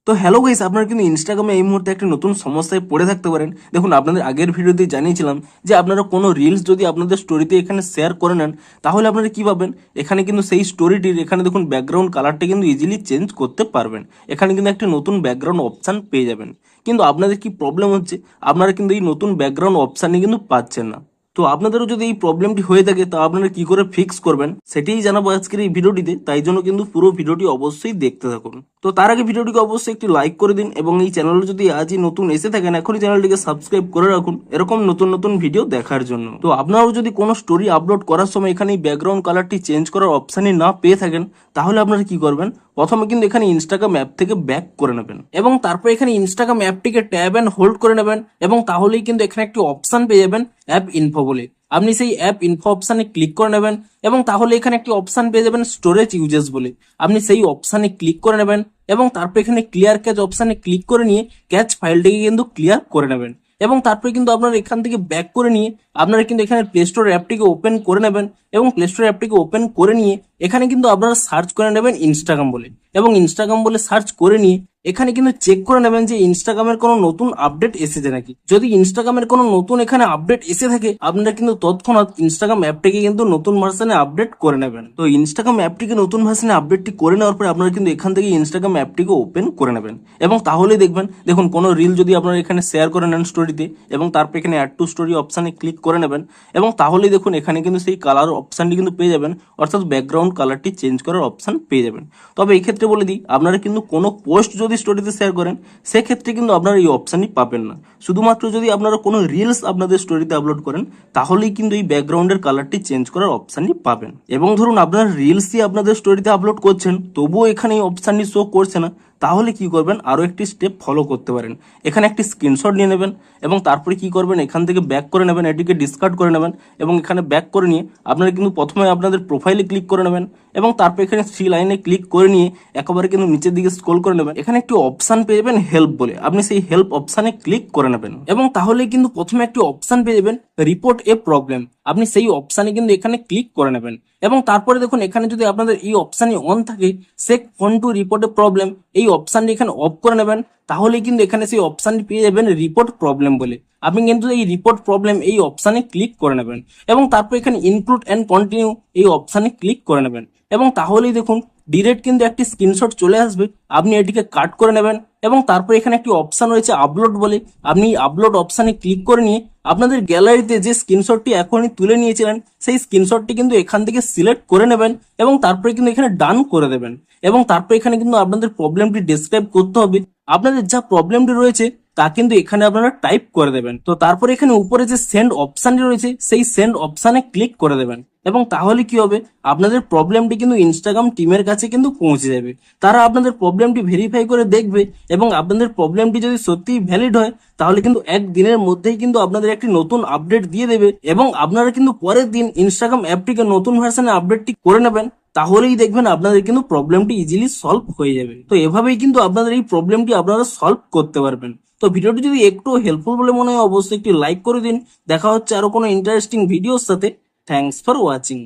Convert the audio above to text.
তো hello guys, আপনারা কিন্তু ইনস্টাগ্রামে এই মুহূর্তে একটা নতুন সমস্যায় পড়ে থাকতে পারেন। দেখুন, আপনাদের আগের ভিডিওতে জানিয়েছিলাম যে আপনারা কোনো রিলস যদি আপনাদের স্টোরিতে এখানে শেয়ার করে নেন, তাহলে আপনারা কি পাবেন, এখানে কিন্তু সেই স্টোরিটির এখানে দেখুন ব্যাকগ্রাউন্ড কালারটা কিন্তু ইজিলি চেঞ্জ করতে পারবেন। এখানে কিন্তু একটা নতুন ব্যাকগ্রাউন্ড অপশান পেয়ে যাবেন। কিন্তু আপনাদের কি প্রবলেম হচ্ছে, আপনারা কিন্তু এই নতুন ব্যাকগ্রাউন্ড অপশানই কিন্তু পাচ্ছেন না। তো আপনাদেরও যদি এই প্রবলেমটি হয়ে থাকে, তা আপনারা কি করে ফিক্স করবেন সেটাই জানাবো আজকের এই ভিডিওটিতে। তাই জন্য কিন্তু পুরো ভিডিওটি অবশ্যই দেখতে থাকুন। তো তার আগে ভিডিওটিকে অবশ্যই একটি লাইক করে দিন, এবং এই চ্যানেলে যদি আজই নতুন এসে থাকেন, এখনই চ্যানেলটিকে সাবস্ক্রাইব করে রাখুন এরকম নতুন নতুন ভিডিও দেখার জন্য। তো আপনারাও যদি কোনো স্টোরি আপলোড করার সময় এখানে এই ব্যাকগ্রাউন্ড কালারটি চেঞ্জ করার অপশানই না পেয়ে থাকেন, তাহলে আপনারা কি করবেন, প্রথমে কিন্তু এখানে ইনস্টাগ্রাম অ্যাপ থেকে ব্যাক করে নেবেন, এবং তারপর এখানে ইনস্টাগ্রাম অ্যাপটিকে ট্যাব অ্যান্ড হোল্ড করে নেবেন, এবং তাহলেই কিন্তু এখানে একটি অপশান পেয়ে যাবেন অ্যাপ ইনফো বলে। আপনি সেই অ্যাপ ইনফো অপশানে ক্লিক করে নেবেন, এবং তাহলে এখানে একটি অপশান পেয়ে যাবেন স্টোরেজ ইউজেস বলে। আপনি সেই অপশানে ক্লিক করে নেবেন, এবং তারপর এখানে ক্লিয়ার ক্যাচ অপশানে ক্লিক করে নিয়ে ক্যাচ ফাইলটিকে কিন্তু ক্লিয়ার করে নেবেন। এবং তারপরে কিন্তু আপনারা এখান থেকে ব্যাক করে নিয়ে আপনারা কিন্তু এখানে প্লে স্টোর অ্যাপটিকে ওপেন করে নেবেন, এবং প্লে স্টোর অ্যাপটিকে ওপেন করে নিয়ে এখানে কিন্তু আপনারা সার্চ করে নেবেন ইনস্টাগ্রাম বলে, এবং ইনস্টাগ্রাম বলে সার্চ করে নিয়ে এখানে কিন্তু চেক করে নেবেন যে ইনস্টাগ্রামের কোনো নতুন আপডেট এসেছে নাকি। যদি ইনস্টাগ্রামের কোনো নতুন এখানে আপডেট এসে থাকে, আপনারা কিন্তু তৎক্ষণাৎ ইনস্টাগ্রাম অ্যাপটিকে কিন্তু নতুন ভার্সনে আপডেট করে নেবেন। তো ইনস্টাগ্রাম অ্যাপটিকে নতুন ভার্সনে আপডেটটি করে নেওয়ার পরে আপনারা কিন্তু এখান থেকে ইনস্টাগ্রাম অ্যাপটিকে ওপেন করে নেবেন, এবং তাহলেই দেখুন কোনো রিল যদি আপনারা এখানে শেয়ার করে নেন স্টোরিতে, এবং তারপর এখানে অ্যাড টু স্টোরি অপশানে ক্লিক করে নেবেন, এবং তাহলেই দেখুন এখানে কিন্তু সেই কালার অপশানটি কিন্তু পেয়ে যাবেন, অর্থাৎ ব্যাকগ্রাউন্ড কালারটি চেঞ্জ করার অপশান পেয়ে যাবেন। তবে এই ক্ষেত্রে বলে দিই, আপনারা কিন্তু কোনো পোস্ট যদি স্টোরিতে শেয়ার করেন, সেক্ষেত্রে কিন্তু আপনারা এই অপশানই পাবেন না। শুধুমাত্র যদি আপনারা কোনো রিলস আপনাদের স্টোরিতে আপলোড করেন, তাহলেই কিন্তু এই ব্যাকগ্রাউন্ডের কালারটি চেঞ্জ করার অপশানটি পাবেন। এবং ধরুন আপনারা রিলসই আপনাদের স্টোরিতে আপলোড করছেন, তবুও এখানে এই অপশানটি শো করছে না, তাহলে কি করবেন, আরও একটি স্টেপ ফলো করতে পারেন। এখানে একটি স্ক্রিনশট নিয়ে নেবেন, এবং তারপরে কি করবেন, এখান থেকে ব্যাক করে নেবেন, এটিকে ডিসকার্ড করে নেবেন, এবং এখানে ব্যাক করে নিয়ে আপনারা কিন্তু প্রথমে আপনাদের প্রোফাইলে ক্লিক করে নেবেন, এবং তারপর এখানে 3 লাইনে ক্লিক করে নিয়ে একেবারে কিন্তু নিচের দিকে স্ক্রল করে নেবেন। এখানে একটি অপশান পেয়ে যাবেন হেল্প বলে, আপনি সেই হেল্প অপশানে ক্লিক করে নেবেন, এবং তাহলে কিন্তু প্রথমে একটি অপশান পেয়ে যাবেন রিপোর্ট এ প্রবলেম। আপনি সেই অপশানে কিন্তু এখানে ক্লিক করে নেবেন, এবং তারপরে দেখুন এখানে যদি আপনাদের এই অপশানই অন থাকে, shake phone to report a problem, এই অপশানটি এখানে অফ করে নেবেন, তাহলেই কিন্তু এখানে সেই অপশানটি পেয়ে যাবেন রিপোর্ট প্রবলেম বলে। আপনি কিন্তু এই রিপোর্ট প্রবলেম এই অপশানে ক্লিক করে নেবেন, এবং তারপর এখানে ইনক্লুড অ্যান্ড কন্টিনিউ এই অপশানে ক্লিক করে নেবেন, এবং তাহলেই দেখুন ডিরেক্ট কিন্তু একটি স্ক্রিনশট চলে আসবে। আপনি এটিকে কাট করে নেবেন, এবং তারপর এখানে একটি অপশান রয়েছে আপলোড বলে, আপনি আপলোড অপশানে ক্লিক করে নিয়ে আপনাদের গ্যালারিতে যে স্ক্রিনশটটি এখনই তুলে নিয়েছিলেন, সেই স্ক্রিনশটটি কিন্তু এখান থেকে সিলেক্ট করে নেবেন, এবং তারপরে কিন্তু এখানে ডান করে দেবেন, এবং তারপর এখানে কিন্তু আপনাদের প্রবলেমটি ডেসক্রাইব করতে হবে। আপনাদের যা প্রবলেমটি রয়েছে তা কিন্তু এখানে আপনারা টাইপ করে দেবেন। তো তারপরে এখানে উপরে যে সেন্ড অপশানটি রয়েছে, সেই সেন্ড অপশানে ক্লিক করে দেবেন, এবং তাহলে কি হবে, আপনাদের প্রবলেমটি কিন্তু ইনস্টাগ্রাম টিমের কাছে কিন্তু পৌঁছে যাবে। তারা আপনাদের প্রবলেমটি ভেরিফাই করে দেখবে, এবং আপনাদের প্রবলেমটি যদি সত্যিই ভ্যালিড হয়, তাহলে কিন্তু একদিনের মধ্যেই কিন্তু আপনাদের একটি নতুন আপডেট দিয়ে দেবে, এবং আপনারা কিন্তু পরের দিন ইনস্টাগ্রাম অ্যাপটিকে নতুন ভার্সনে আপডেটটি করে নেবেন। তাহলেই দেখবেন আপনাদের কিন্তু প্রবলেমটি ইজিলি সলভ হয়ে যাবে। তো এভাবেই কিন্তু আপনাদের এই প্রবলেমটি আপনারা সলভ করতে পারবেন। তো ভিডিওটি যদি একটু হেল্পফুল বলে মনে হয়, অবশ্যই একটি লাইক করে দিন। দেখা হচ্ছে আরো কোনো ইন্টারেস্টিং ভিডিওর সাথে। Thanks for watching.